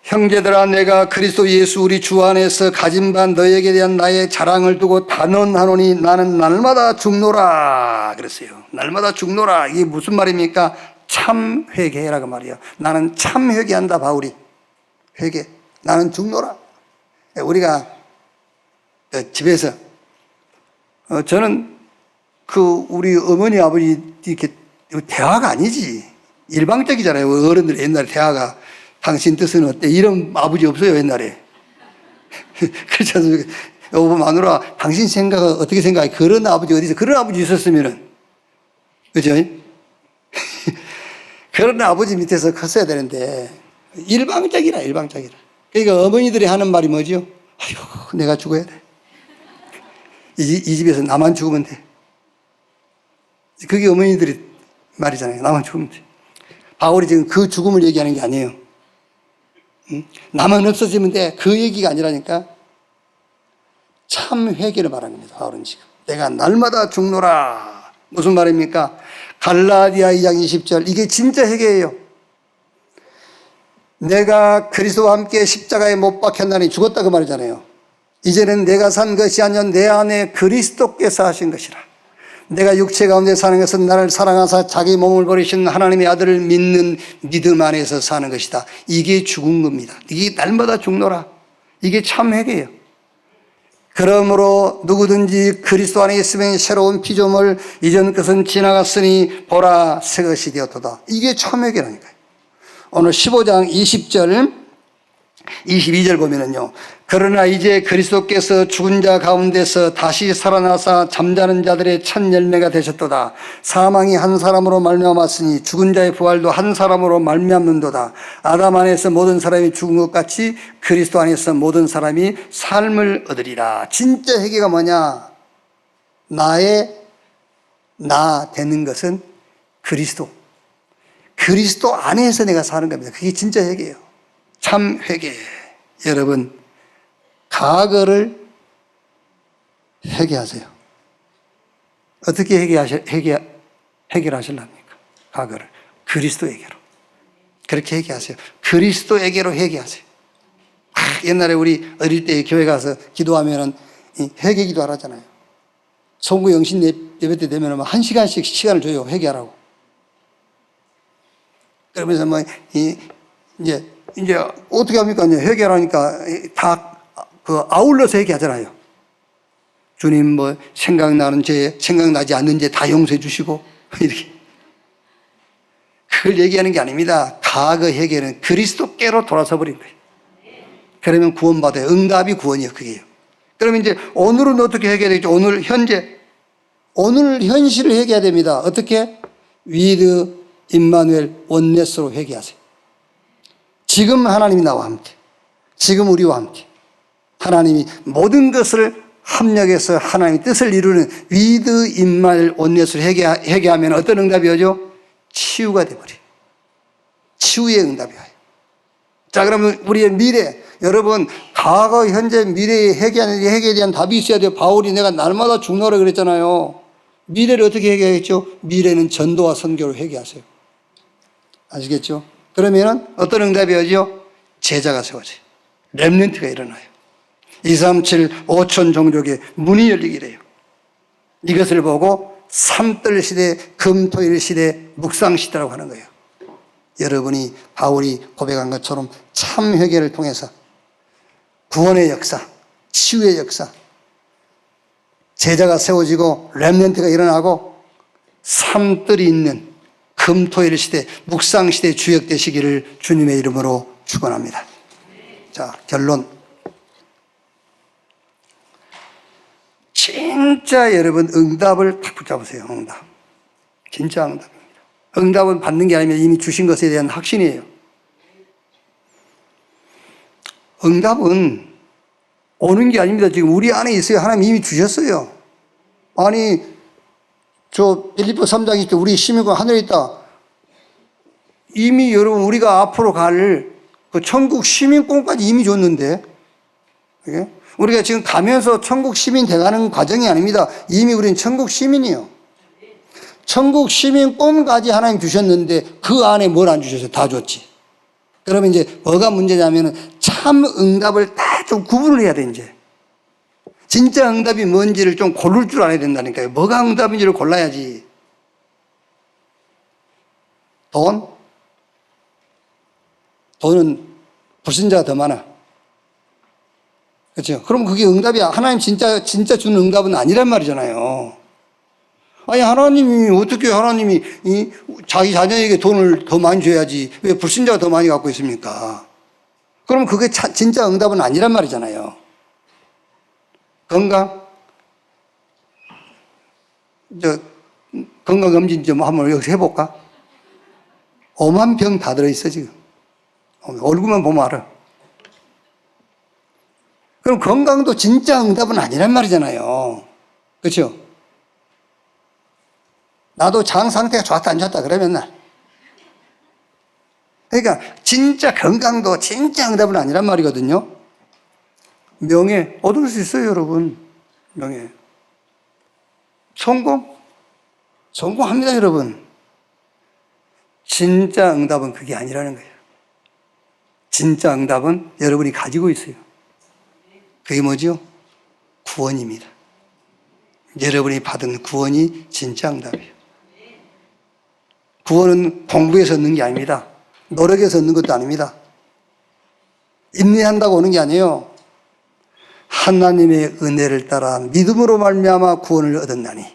Speaker 1: 형제들아 내가 그리스도 예수 우리 주 안에서 가진 바 너에게 대한 나의 자랑을 두고 단언하노니 나는 날마다 죽노라 그랬어요. 날마다 죽노라. 이게 무슨 말입니까? 참 회개해라고 말이에요. 나는 참 회개한다. 바울이 회개. 나는 죽노라. 우리가 집에서 저는 우리 어머니 아버지 이렇게 대화가 아니지. 일방적이잖아요. 어른들 옛날에 대화가 당신 뜻은 어때? 이런 아버지 없어요, 옛날에. 그렇지 않습니까? 여보, 마누라, 당신 생각은 어떻게 생각해? 그런 아버지 어디서, 그런 아버지 있었으면은. 그죠? 그런 아버지 밑에서 컸어야 되는데, 일방적이라. 그러니까 어머니들이 하는 말이 뭐죠? 아휴, 내가 죽어야 돼. 이 집에서 나만 죽으면 돼. 그게 어머니들이 말이잖아요. 나만 죽으면 돼. 바울이 지금 그 죽음을 얘기하는 게 아니에요. 나만 없어지면 돼. 그 얘기가 아니라니까. 참 회개를 말하는 겁니다. 바울은 지금. 내가 날마다 죽노라. 무슨 말입니까? 갈라디아 2장 20절. 이게 진짜 회개예요. 내가 그리스도와 함께 십자가에 못 박혔나니 죽었다 그 말이잖아요. 이제는 내가 산 것이 아니라 내 안에 그리스도께서 하신 것이라. 내가 육체 가운데 사는 것은 나를 사랑하사 자기 몸을 버리신 하나님의 아들을 믿는 믿음 안에서 사는 것이다. 이게 죽은 겁니다. 이게 날마다 죽노라. 이게 참 회개예요. 그러므로 누구든지 그리스도 안에 있으면 새로운 피조물, 이전 것은 지나갔으니 보라 새 것이 되었도다. 이게 참 회개라니까요. 오늘 15장 20절 22절 보면은요. 그러나 이제 그리스도께서 죽은 자 가운데서 다시 살아나사 잠자는 자들의 첫 열매가 되셨도다. 사망이 한 사람으로 말미암았으니 죽은 자의 부활도 한 사람으로 말미암는도다. 아담 안에서 모든 사람이 죽은 것 같이 그리스도 안에서 모든 사람이 삶을 얻으리라. 진짜 회개가 뭐냐? 나 되는 것은 그리스도 안에서 내가 사는 겁니다. 그게 진짜 회개예요. 참 회개. 여러분, 과거를 회개하세요. 어떻게 해결하실랍니까? 과거를. 그리스도에게로. 그렇게 회개하세요. 그리스도에게로 회개하세요. 옛날에 우리 어릴 때 교회 가서 기도하면은 회개 기도 하잖아요. 송구 영신 예배 때 되면은 1시간씩 시간을 줘요. 회개하라고. 그러면서 이제 어떻게 합니까? 이제 회개하니까 다 아울러서 얘기하잖아요. 주님 생각나는 죄, 생각나지 않는 죄 다 용서해 주시고, 이렇게. 그걸 얘기하는 게 아닙니다. 과거 회개는 그리스도께로 돌아서 버린 거예요. 그러면 구원받아요. 응답이 구원이에요. 그게요. 그러면 이제 오늘은 어떻게 회개해야 되겠죠? 오늘 현실을 회개해야 됩니다. 어떻게? 위드 임마누엘 원네스로 회개하세요. 지금 하나님이 나와 함께, 지금 우리와 함께 하나님이 모든 것을 합력해서 하나님의 뜻을 이루는 위드 임마누엘 원네스로 회개하면 어떤 응답이 오죠? 치유가 되어버려요. 치유의 응답이 와요. 자, 그러면 우리의 미래, 여러분 과거, 현재, 미래의 회개에 대한 답이 있어야 돼요. 바울이 내가 날마다 죽노라 그랬잖아요. 미래를 어떻게 회개하겠죠? 미래는 전도와 선교로 회개하세요. 아시겠죠? 그러면 어떤 응답이 오죠? 제자가 세워져요. 렘넌트가 일어나요. 237 5천 종족의 문이 열리게 돼요. 이것을 보고 삼들 시대, 금토일 시대, 묵상 시대라고 하는 거예요. 여러분이 바울이 고백한 것처럼 참 회개를 통해서 구원의 역사, 치유의 역사, 제자가 세워지고 렘넌트가 일어나고 삼들이 있는 금토일 시대, 묵상 시대 주역 되시기를 주님의 이름으로 축원합니다. 자, 결론. 진짜 여러분 응답을 딱 붙잡으세요. 응답. 진짜 응답입니다. 응답은 받는 게 아니면 이미 주신 것에 대한 확신이에요. 응답은 오는 게 아닙니다. 지금 우리 안에 있어요. 하나님 이미 주셨어요. 아니, 저 빌립보 3장 있죠. 우리 시민권 하늘에 있다. 이미 여러분 우리가 앞으로 갈 그 천국 시민권까지 이미 줬는데, 그게? 우리가 지금 가면서 천국 시민 돼가는 과정이 아닙니다. 이미 우리는 천국 시민이요. 천국 시민권까지 하나님 주셨는데 그 안에 뭘 안 주셨어요? 다 줬지. 그러면 이제 뭐가 문제냐면 참 응답을 다 좀 구분을 해야 돼, 이제. 진짜 응답이 뭔지를 좀 고를 줄 알아야 된다니까요. 뭐가 응답인지를 골라야지. 돈은 불신자가 더 많아. 그렇죠? 그럼 그게 응답이 하나님 진짜 주는 응답은 아니란 말이잖아요. 아니, 하나님이 어떻게 하나님이 자기 자녀에게 돈을 더 많이 줘야지 왜 불신자가 더 많이 갖고 있습니까? 그럼 그게 진짜 응답은 아니란 말이잖아요. 건강검진 좀 한번 여기서 해볼까? 5만 병 다 들어있어, 지금. 얼굴만 보면 알아. 그럼 건강도 진짜 응답은 아니란 말이잖아요. 그렇죠? 나도 장 상태가 좋았다 안 좋았다 그래 맨날. 그러니까 진짜 건강도 진짜 응답은 아니란 말이거든요. 명예 얻을 수 있어요, 여러분. 명예. 성공합니다, 여러분. 진짜 응답은 그게 아니라는 거예요. 진짜 응답은 여러분이 가지고 있어요. 그게 뭐죠? 구원입니다. 여러분이 받은 구원이 진짜 응답이에요. 구원은 공부해서 얻는 게 아닙니다. 노력해서 얻는 것도 아닙니다. 인내한다고 오는 게 아니에요. 하나님의 은혜를 따라 믿음으로 말미암아 구원을 얻었나니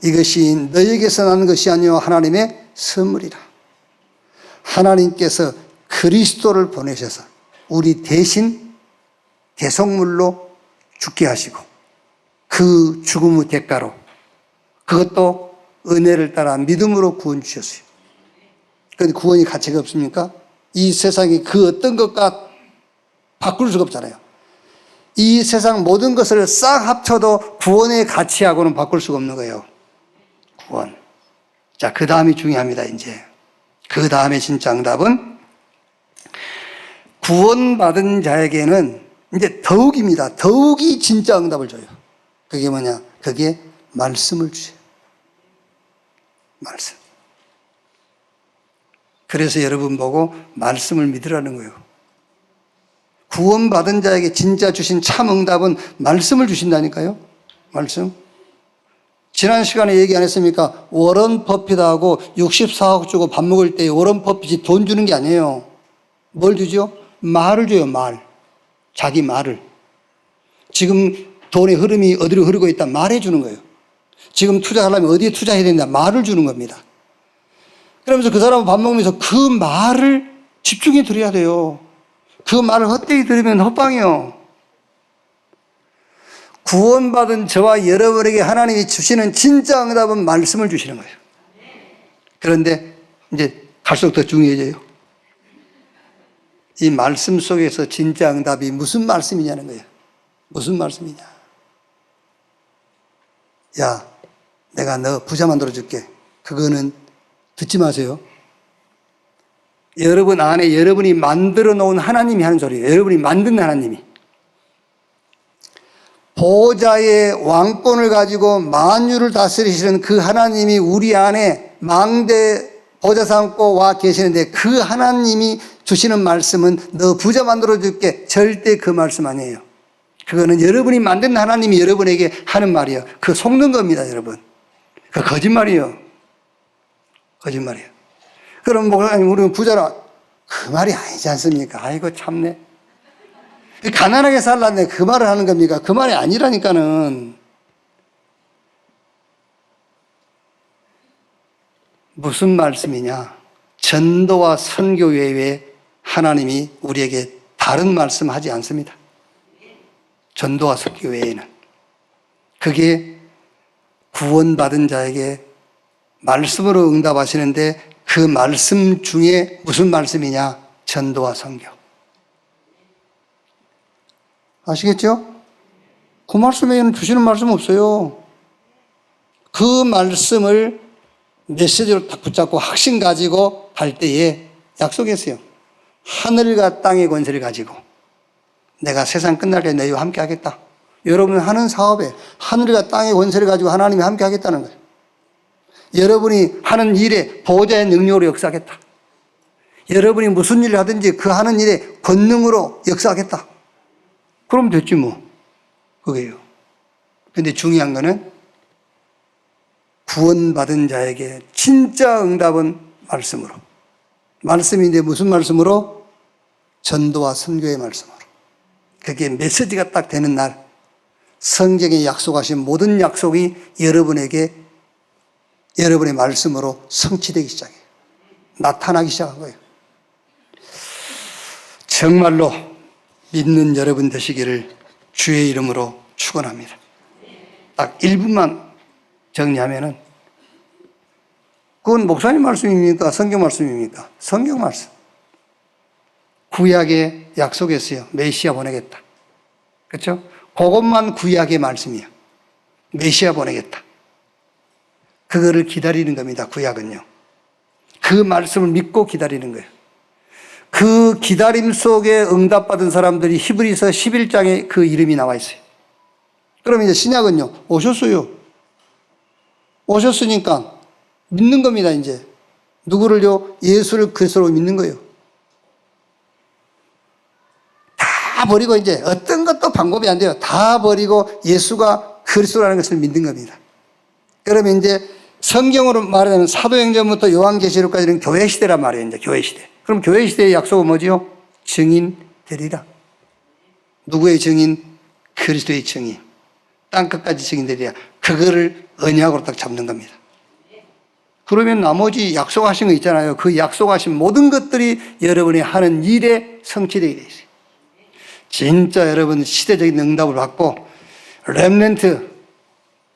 Speaker 1: 이것이 너에게서 나는 것이 아니요 하나님의 선물이라. 하나님께서 그리스도를 보내셔서 우리 대신 대속물로 죽게 하시고 그 죽음의 대가로 그것도 은혜를 따라 믿음으로 구원 주셨어요. 그런데 구원이 가치가 없습니까? 이 세상이 그 어떤 것과 바꿀 수가 없잖아요. 이 세상 모든 것을 싹 합쳐도 구원의 가치하고는 바꿀 수가 없는 거예요. 구원. 자, 그 다음이 중요합니다, 이제. 그 다음에 진짜 응답은 구원받은 자에게는 이제 더욱입니다. 더욱이 진짜 응답을 줘요. 그게 뭐냐? 그게 말씀을 주세요. 말씀. 그래서 여러분 보고 말씀을 믿으라는 거예요. 구원받은 자에게 진짜 주신 참 응답은 말씀을 주신다니까요. 말씀. 지난 시간에 얘기 안 했습니까? 워런 버핏하고 64억 주고 밥 먹을 때 워런 버핏이 돈 주는 게 아니에요. 뭘 주죠? 말을 줘요, 말. 자기 말을. 지금 돈의 흐름이 어디로 흐르고 있다 말해 주는 거예요. 지금 투자하려면 어디에 투자해야 된다 말을 주는 겁니다. 그러면서 그 사람은 밥 먹으면서 그 말을 집중해 드려야 돼요. 그 말을 헛되이 들으면 헛방이요. 구원받은 저와 여러분에게 하나님이 주시는 진짜 응답은 말씀을 주시는 거예요. 그런데 이제 갈수록 더 중요해져요. 이 말씀 속에서 진짜 응답이 무슨 말씀이냐는 거예요. 무슨 말씀이냐. 야, 내가 너 부자 만들어줄게. 그거는 듣지 마세요. 여러분 안에 여러분이 만들어 놓은 하나님이 하는 소리예요. 여러분이 만든 하나님이. 보좌의 왕권을 가지고 만유를 다스리시는 그 하나님이 우리 안에 망대 보좌 삼고 와 계시는데 그 하나님이 주시는 말씀은 너 부자 만들어 줄게. 절대 그 말씀 아니에요. 그거는 여러분이 만든 하나님이 여러분에게 하는 말이에요. 그거 속는 겁니다, 여러분. 그거 거짓말이에요. 거짓말이에요. 그럼 목사님 우리는 부자라. 그 말이 아니지 않습니까? 아이고 참네. 가난하게 살라네 그 말을 하는 겁니까? 그 말이 아니라니까는. 무슨 말씀이냐? 전도와 선교 외에 하나님이 우리에게 다른 말씀 하지 않습니다. 전도와 선교 외에는. 그게 구원받은 자에게 말씀으로 응답하시는데 그 말씀 중에 무슨 말씀이냐? 전도와 선교. 아시겠죠? 그 말씀 외에는 주시는 말씀 없어요. 그 말씀을 메시지로 딱 붙잡고 확신 가지고 갈 때에 약속했어요. 하늘과 땅의 권세를 가지고 내가 세상 끝날까지 너희와 함께 하겠다. 여러분 하는 사업에 하늘과 땅의 권세를 가지고 하나님이 함께 하겠다는 거예요. 여러분이 하는 일에 보호자의 능력으로 역사하겠다. 여러분이 무슨 일을 하든지 그 하는 일에 권능으로 역사하겠다. 그럼 됐지 뭐. 그게요. 근데 중요한 거는 구원받은 자에게 진짜 응답은 말씀으로. 말씀인데 무슨 말씀으로? 전도와 선교의 말씀으로. 그게 메시지가 딱 되는 날 성경에 약속하신 모든 약속이 여러분에게 여러분의 말씀으로 성취되기 시작해요. 나타나기 시작한 거예요. 정말로 믿는 여러분 되시기를 주의 이름으로 축원합니다. 딱 1분만 정리하면은 그건 목사님 말씀입니까? 성경 말씀입니까? 성경 말씀. 구약에 약속했어요. 메시아 보내겠다. 그렇죠? 그것만 구약의 말씀이에요. 메시아 보내겠다. 그거를 기다리는 겁니다. 구약은요. 그 말씀을 믿고 기다리는 거예요. 그 기다림 속에 응답받은 사람들이 히브리서 11장에 그 이름이 나와 있어요. 그럼 이제 신약은요. 오셨어요. 오셨으니까 믿는 겁니다. 이제 누구를요? 예수를 그리스도로 믿는 거예요. 다 버리고 이제 어떤 것도 방법이 안 돼요. 다 버리고 예수가 그리스도라는 것을 믿는 겁니다. 그러면 이제 성경으로 말하자면 사도행전부터 요한계시록까지는 교회 시대란 말이에요. 이제 교회 시대. 그럼 교회 시대의 약속은 뭐지요? 증인 되리라. 누구의 증인? 그리스도의 증인. 땅끝까지 증인 되리라. 그거를 언약으로 딱 잡는 겁니다. 그러면 나머지 약속하신 거 있잖아요. 그 약속하신 모든 것들이 여러분이 하는 일에 성취되게 되어 있어요. 진짜 여러분 시대적인 응답을 받고 렘넌트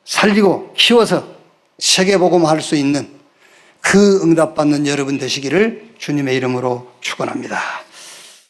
Speaker 1: 살리고 키워서 세계복음할 수 있는 그 응답받는 여러분 되시기를 주님의 이름으로 축원합니다.